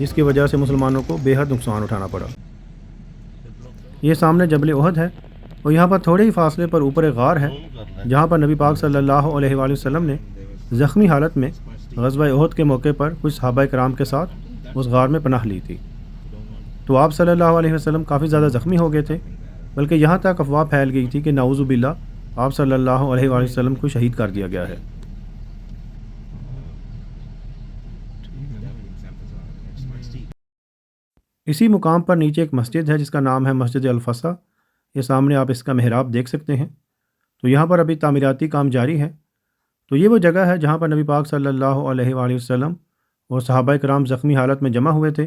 جس کی وجہ سے مسلمانوں کو بے حد نقصان اٹھانا پڑا۔ یہ سامنے جبل احد ہے اور یہاں پر تھوڑے ہی فاصلے پر اوپر ایک غار ہے جہاں پر نبی پاک صلی اللہ علیہ وآلہ وسلم نے زخمی حالت میں غزوہ احد کے موقع پر کچھ صحابہ کرام کے ساتھ اس غار میں پناہ لی تھی۔ تو آپ صلی اللہ علیہ وسلم کافی زیادہ زخمی ہو گئے تھے، بلکہ یہاں تک افواہ پھیل گئی تھی کہ نعوذ باللہ آپ صلی اللہ علیہ وآلہ وسلم کو شہید کر دیا گیا ہے۔ اسی مقام پر نیچے ایک مسجد ہے جس کا نام ہے مسجد الفصح۔ یہ سامنے آپ اس کا محراب دیکھ سکتے ہیں۔ تو یہاں پر ابھی تعمیراتی کام جاری ہے۔ تو یہ وہ جگہ ہے جہاں پر نبی پاک صلی اللہ علیہ وآلہ وسلم اور صحابہ کرام زخمی حالت میں جمع ہوئے تھے،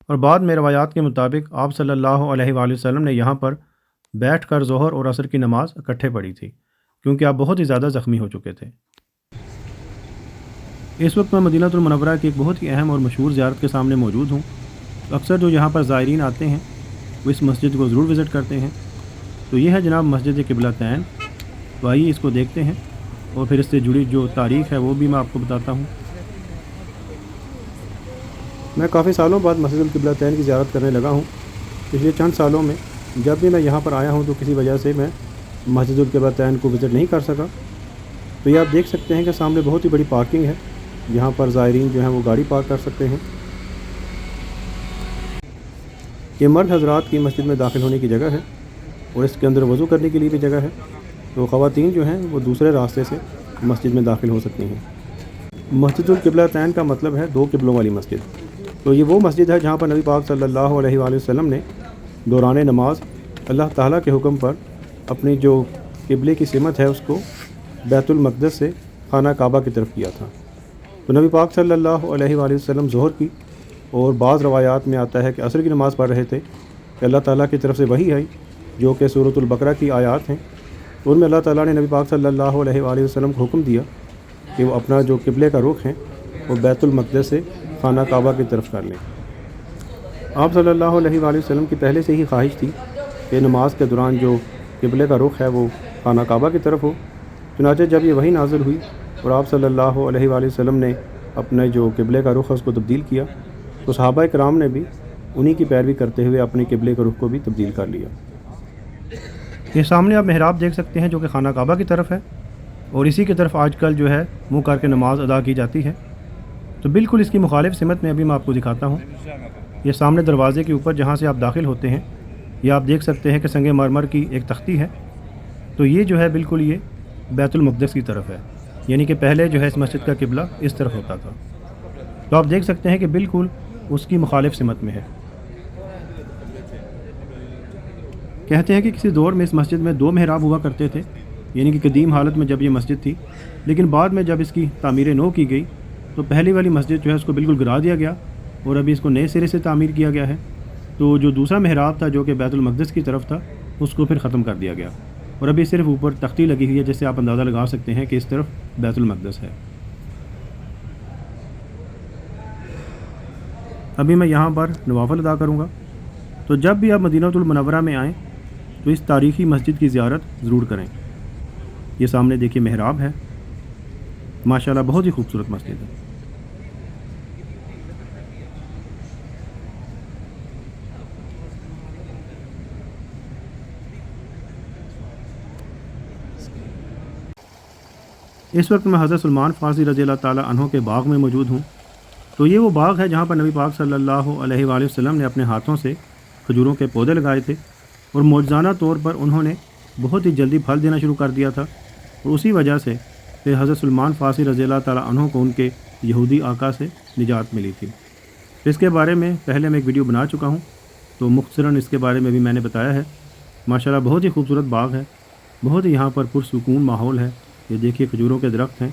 اور بعد میں روایات کے مطابق آپ صلی اللہ علیہ وآلہ وسلم نے یہاں پر بیٹھ کر ظہر اور عصر کی نماز اکٹھے پڑھی تھی، کیونکہ آپ بہت ہی زیادہ زخمی ہو چکے تھے۔ اس وقت میں مدینہ المنورہ کی ایک بہت ہی اہم اور مشہور زیارت کے سامنے موجود ہوں۔ اکثر جو یہاں پر زائرین آتے ہیں وہ اس مسجد کو ضرور وزٹ کرتے ہیں۔ تو یہ ہے جناب مسجد قبلتین۔ تو آئیے اس کو دیکھتے ہیں اور پھر اس سے جڑی جو تاریخ ہے وہ بھی میں آپ کو بتاتا ہوں۔ میں کافی سالوں بعد مسجد القبلتین کی زیارت کرنے لگا ہوں۔ پچھلے چند سالوں میں جب بھی میں یہاں پر آیا ہوں تو کسی وجہ سے میں مسجد القبلتین کو وزٹ نہیں کر سکا۔ تو یہ آپ دیکھ سکتے ہیں کہ سامنے بہت ہی بڑی پارکنگ ہے، یہاں پر زائرین جو ہیں وہ گاڑی پارک کر سکتے ہیں۔ یہ مرد حضرات کی مسجد میں داخل ہونے کی جگہ ہے اور اس کے اندر وضو کرنے کے لیے بھی جگہ ہے۔ تو خواتین جو ہیں وہ دوسرے راستے سے مسجد میں داخل ہو سکتی ہیں۔ مسجد القبلتین کا مطلب ہے دو قبلوں والی مسجد۔ تو یہ وہ مسجد ہے جہاں پر نبی پاک صلی اللہ علیہ وآلہ وسلم نے دوران نماز اللہ تعالیٰ کے حکم پر اپنی جو قبلے کی سمت ہے اس کو بیت المقدس سے خانہ کعبہ کی طرف کیا تھا۔ تو نبی پاک صلی اللہ علیہ وآلہ وسلم ظہر کی اور بعض روایات میں آتا ہے کہ عصر کی نماز پڑھ رہے تھے کہ اللہ تعالیٰ کی طرف سے وحی آئی جو کہ سورۃ البقرہ کی آیات ہیں۔ ان میں اللہ تعالیٰ نے نبی پاک صلی اللہ علیہ وآلہ وسلم کو حکم دیا کہ وہ اپنا جو قبلے کا رخ ہے وہ بیت المقدس سے خانہ کعبہ کی طرف کر لیں۔ آپ صلی اللہ علیہ وآلہ وسلم کی پہلے سے ہی خواہش تھی کہ نماز کے دوران جو قبلے کا رخ ہے وہ خانہ کعبہ کی طرف ہو۔ چنانچہ جب یہ وحی نازل ہوئی اور آپ صلی اللہ علیہ وآلہ وسلم نے اپنے جو قبلے کا رخ ہے اس کو تبدیل کیا، تو صحابہ کرام نے بھی انہی کی پیروی کرتے ہوئے اپنے قبلے کے رخ کو بھی تبدیل کر لیا۔ یہ سامنے آپ محراب دیکھ سکتے ہیں جو کہ خانہ کعبہ کی طرف ہے، اور اسی کی طرف آج کل جو ہے منہ کر کے نماز ادا کی جاتی ہے۔ تو بالکل اس کی مخالف سمت میں ابھی میں آپ کو دکھاتا ہوں۔ یہ سامنے دروازے کے اوپر جہاں سے آپ داخل ہوتے ہیں یہ آپ دیکھ سکتے ہیں کہ سنگ مرمر کی ایک تختی ہے۔ تو یہ جو ہے بالکل یہ بیت المقدس کی طرف ہے، یعنی کہ پہلے جو ہے اس مسجد کا قبلہ اس طرف ہوتا تھا۔ تو آپ دیکھ سکتے ہیں کہ بالکل اس کی مخالف سمت میں ہے۔ کہتے ہیں کہ کسی دور میں اس مسجد میں دو محراب ہوا کرتے تھے، یعنی کہ قدیم حالت میں جب یہ مسجد تھی، لیکن بعد میں جب اس کی تعمیر نو کی گئی تو پہلی والی مسجد جو ہے اس کو بالکل گرا دیا گیا اور ابھی اس کو نئے سرے سے تعمیر کیا گیا ہے۔ تو جو دوسرا محراب تھا جو کہ بیت المقدس کی طرف تھا اس کو پھر ختم کر دیا گیا، اور ابھی صرف اوپر تختی لگی ہوئی ہے جس سے آپ اندازہ لگا سکتے ہیں کہ اس طرف بیت المقدس ہے۔ ابھی میں یہاں پر نوافل ادا کروں گا۔ تو جب بھی آپ مدینہ المنورہ میں آئیں تو اس تاریخی مسجد کی زیارت ضرور کریں۔ یہ سامنے دیکھیے محراب ہے، ماشاءاللہ بہت ہی خوبصورت مسجد ہے۔ اس وقت میں حضرت سلمان فارسی رضی اللہ تعالیٰ عنہ کے باغ میں موجود ہوں۔ تو یہ وہ باغ ہے جہاں پر نبی پاک صلی اللہ علیہ وآلہ وسلم نے اپنے ہاتھوں سے کھجوروں کے پودے لگائے تھے، اور معجزانہ طور پر انہوں نے بہت ہی جلدی پھل دینا شروع کر دیا تھا، اور اسی وجہ سے پھر حضرت سلمان فارسی رضی اللہ تعالیٰ عنہ کو ان کے یہودی آقا سے نجات ملی تھی۔ اس کے بارے میں پہلے میں ایک ویڈیو بنا چکا ہوں، تو مختصراً اس کے بارے میں بھی میں نے بتایا ہے۔ ماشاءاللہ بہت ہی خوبصورت باغ ہے، بہت ہی یہاں پر پرسکون ماحول ہے۔ یہ دیکھیے کھجوروں کے درخت ہیں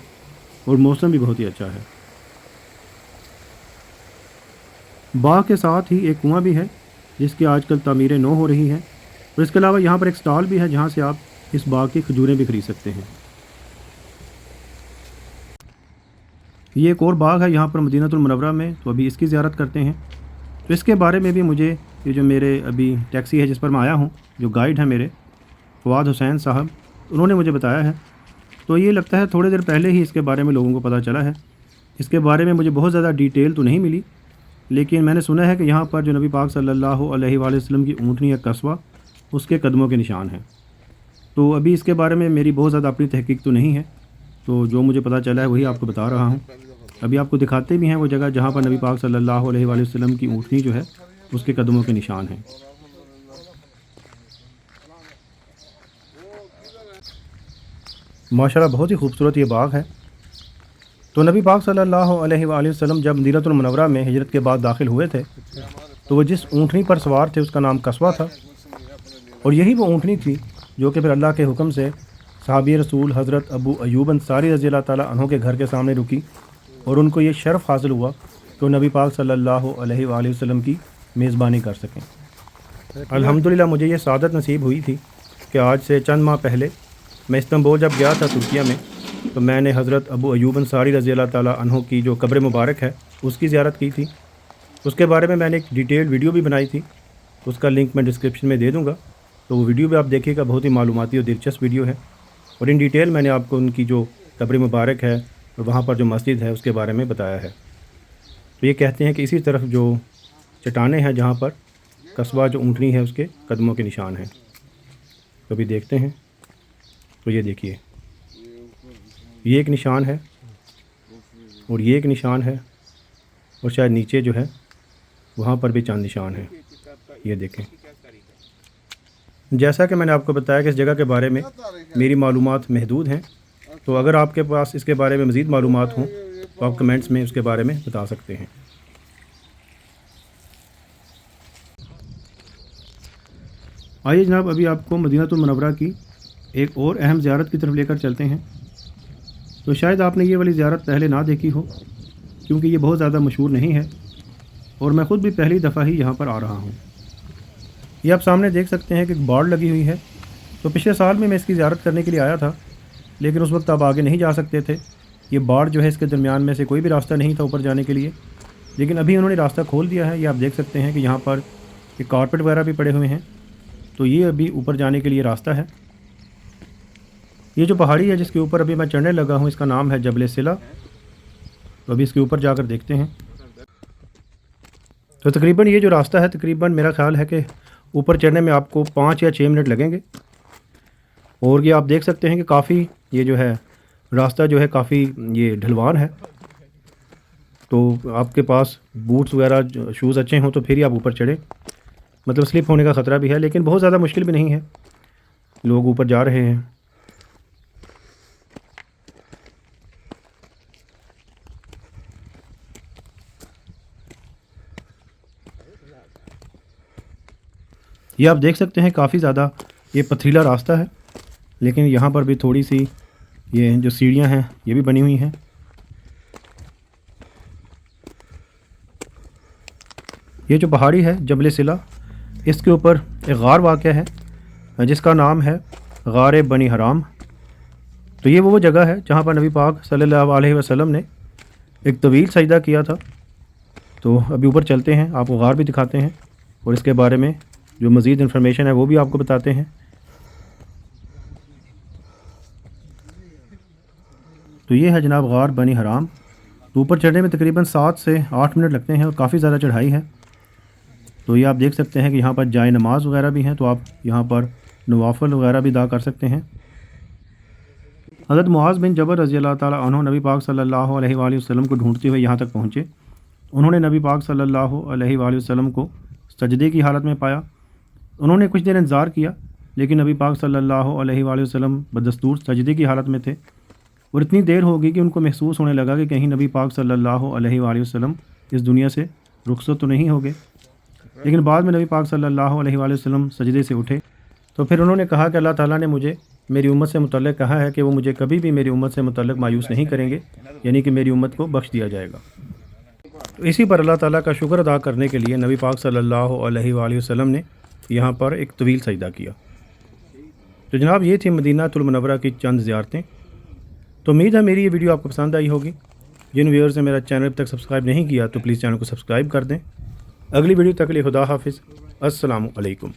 اور موسم بھی بہت ہی اچھا ہے۔ باغ کے ساتھ ہی ایک کنواں بھی ہے جس کی آج کل تعمیر نو ہو رہی ہے، اور اس کے علاوہ یہاں پر ایک سٹال بھی ہے جہاں سے آپ اس باغ کی کھجوریں بھی خرید سکتے ہیں۔ یہ ایک اور باغ ہے یہاں پر مدینہ المنورہ میں، تو ابھی اس کی زیارت کرتے ہیں۔ تو اس کے بارے میں بھی مجھے یہ جو میرے ابھی ٹیکسی ہے جس پر میں آیا ہوں، جو گائیڈ ہیں میرے فواد حسین صاحب، انہوں نے مجھے بتایا ہے۔ تو یہ لگتا ہے تھوڑے دیر پہلے ہی اس کے بارے میں لوگوں کو پتہ چلا ہے۔ اس کے بارے میں مجھے بہت زیادہ ڈیٹیل تو نہیں ملی، لیکن میں نے سنا ہے کہ یہاں پر جو نبی پاک صلی اللہ علیہ وآلہ وسلم کی اونٹنی یا قصبہ اس کے قدموں کے نشان ہیں۔ تو ابھی اس کے بارے میں میری بہت زیادہ اپنی تحقیق تو نہیں ہے، تو جو مجھے پتہ چلا ہے وہی آپ کو بتا رہا ہوں۔ ابھی آپ کو دکھاتے بھی ہیں وہ جگہ جہاں پر نبی پاک صلی اللہ علیہ وآلہ وسلم کی اونٹنی جو ہے اس کے قدموں کے نشان ہیں۔ ماشاءاللہ بہت ہی خوبصورت یہ باغ ہے۔ تو نبی پاک صلی اللہ علیہ وآلہ وسلم جب مدینہ المنورہ میں ہجرت کے بعد داخل ہوئے تھے تو وہ جس اونٹنی پر سوار تھے اس کا نام قصبہ تھا، اور یہی وہ اونٹنی تھی جو کہ پھر اللہ کے حکم سے صحابی رسول حضرت ابو ایوب انصاری رضی اللہ تعالیٰ عنہ کے گھر کے سامنے رکی، اور ان کو یہ شرف حاصل ہوا کہ وہ نبی پاک صلی اللہ علیہ وآلہ وسلم کی میزبانی کر سکیں۔ الحمدللہ مجھے یہ سعادت نصیب ہوئی تھی کہ آج سے چند ماہ پہلے میں استنبول جب گیا تھا ترکیہ میں، تو میں نے حضرت ابو ایوب انصاری رضی اللہ تعالیٰ عنہ کی جو قبر مبارک ہے اس کی زیارت کی تھی۔ اس کے بارے میں نے ایک ڈیٹیل ویڈیو بھی بنائی تھی، اس کا لنک میں ڈسکرپشن میں دے دوں گا، تو وہ ویڈیو بھی آپ دیکھیے گا، بہت ہی معلوماتی اور دلچسپ ویڈیو ہے، اور ان ڈیٹیل میں نے آپ کو ان کی جو قبر مبارک ہے اور وہاں پر جو مسجد ہے اس کے بارے میں بتایا ہے۔ تو یہ کہتے ہیں کہ اسی طرف جو چٹانیں ہیں جہاں پر قصبہ جو اونٹنی ہے اس کے قدموں کے نشان ہیں۔ کبھی دیکھتے ہیں تو یہ دیکھیے، یہ ایک نشان ہے اور یہ ایک نشان ہے، اور شاید نیچے جو ہے وہاں پر بھی چند نشان ہیں، یہ دیکھیں۔ جیسا کہ میں نے آپ کو بتایا کہ اس جگہ کے بارے میں میری معلومات محدود ہیں، تو اگر آپ کے پاس اس کے بارے میں مزید معلومات ہوں تو آپ کمنٹس میں اس کے بارے میں بتا سکتے ہیں۔ آئیے جناب ابھی آپ کو مدینہ المنورہ کی ایک اور اہم زیارت کی طرف لے کر چلتے ہیں۔ تو شاید آپ نے یہ والی زیارت پہلے نہ دیکھی ہو، کیونکہ یہ بہت زیادہ مشہور نہیں ہے، اور میں خود بھی پہلی دفعہ ہی یہاں پر آ رہا ہوں۔ یہ آپ سامنے دیکھ سکتے ہیں کہ ایک بارڈ لگی ہوئی ہے۔ تو پچھلے سال میں اس کی زیارت کرنے کے لیے آیا تھا، لیکن اس وقت آپ آگے نہیں جا سکتے تھے، یہ بارڈ جو ہے اس کے درمیان میں سے کوئی بھی راستہ نہیں تھا اوپر جانے کے لیے، لیکن ابھی انہوں نے راستہ کھول دیا ہے۔ یہ آپ دیکھ سکتے ہیں کہ یہاں پر یہ کارپیٹ وغیرہ بھی پڑے ہوئے ہیں، تو یہ ابھی اوپر جانے کے لیے راستہ ہے۔ یہ جو پہاڑی ہے جس کے اوپر ابھی میں چڑھنے لگا ہوں اس کا نام ہے جبل صلہ، تو ابھی اس کے اوپر جا کر دیکھتے ہیں۔ تو تقریباً یہ جو راستہ ہے تقریباً میرا خیال ہے کہ اوپر چڑھنے میں آپ کو 5 یا 6 منٹ لگیں گے، اور یہ آپ دیکھ سکتے ہیں کہ کافی یہ جو ہے راستہ جو ہے کافی یہ ڈھلوان ہے، تو آپ کے پاس بوٹس وغیرہ شوز اچھے ہوں تو پھر ہی آپ اوپر چڑھیں، مطلب سلپ ہونے کا خطرہ بھی ہے، لیکن بہت زیادہ مشکل بھی نہیں ہے، لوگ اوپر جا رہے ہیں۔ یہ آپ دیکھ سکتے ہیں کافی زیادہ یہ پتھریلا راستہ ہے، لیکن یہاں پر بھی تھوڑی سی یہ جو سیڑھیاں ہیں یہ بھی بنی ہوئی ہیں۔ یہ جو پہاڑی ہے جبل صلہ، اس کے اوپر ایک غار واقع ہے جس کا نام ہے غار بنی حرام۔ تو یہ وہ جگہ ہے جہاں پر نبی پاک صلی اللہ علیہ وسلم نے ایک طویل سجدہ کیا تھا۔ تو ابھی اوپر چلتے ہیں، آپ کو غار بھی دکھاتے ہیں، اور اس کے بارے میں جو مزید انفارمیشن ہے وہ بھی آپ کو بتاتے ہیں۔ تو یہ ہے جناب غار بنی حرام۔ تو اوپر چڑھنے میں تقریباً 7 سے 8 منٹ لگتے ہیں، اور کافی زیادہ چڑھائی ہے۔ تو یہ آپ دیکھ سکتے ہیں کہ یہاں پر جائے نماز وغیرہ بھی ہیں، تو آپ یہاں پر نوافل وغیرہ بھی ادا کر سکتے ہیں۔ حضرت معاذ بن جبل رضی اللہ تعالیٰ عنہ نبی پاک صلی اللہ علیہ وآلہ وسلم کو ڈھونڈتے ہوئے یہاں تک پہنچے۔ انہوں نے نبی پاک صلی اللہ علیہ وآلہ وسلم کو سجدے کی حالت میں پایا۔ انہوں نے کچھ دیر انتظار کیا، لیکن نبی پاک صلی اللہ علیہ وآلہ وسلم بدستور سجدے کی حالت میں تھے، اور اتنی دیر ہو گئی کہ ان کو محسوس ہونے لگا کہ کہیں نبی پاک صلی اللہ علیہ وآلہ وسلم اس دنیا سے رخصت تو نہیں ہو گئے۔ لیکن بعد میں نبی پاک صلی اللہ علیہ وآلہ وسلم سجدے سے اٹھے، تو پھر انہوں نے کہا کہ اللہ تعالیٰ نے مجھے میری امت سے متعلق کہا ہے کہ وہ مجھے کبھی بھی میری امت سے متعلق مایوس نہیں کریں گے، یعنی کہ میری امت کو بخش دیا جائے گا۔ تو اسی پر اللہ تعالیٰ کا شکر ادا کرنے کے لیے نبی پاک صلی اللہ علیہ وآلہ وسلم نے یہاں پر ایک طویل سجدہ کیا۔ تو جناب یہ تھی مدینہ المنورہ کی چند زیارتیں۔ تو امید ہے میری یہ ویڈیو آپ کو پسند آئی ہوگی۔ جن ویورز نے میرا چینل اب تک سبسکرائب نہیں کیا تو پلیز چینل کو سبسکرائب کر دیں۔ اگلی ویڈیو تک کے لیے خدا حافظ، السلام علیکم۔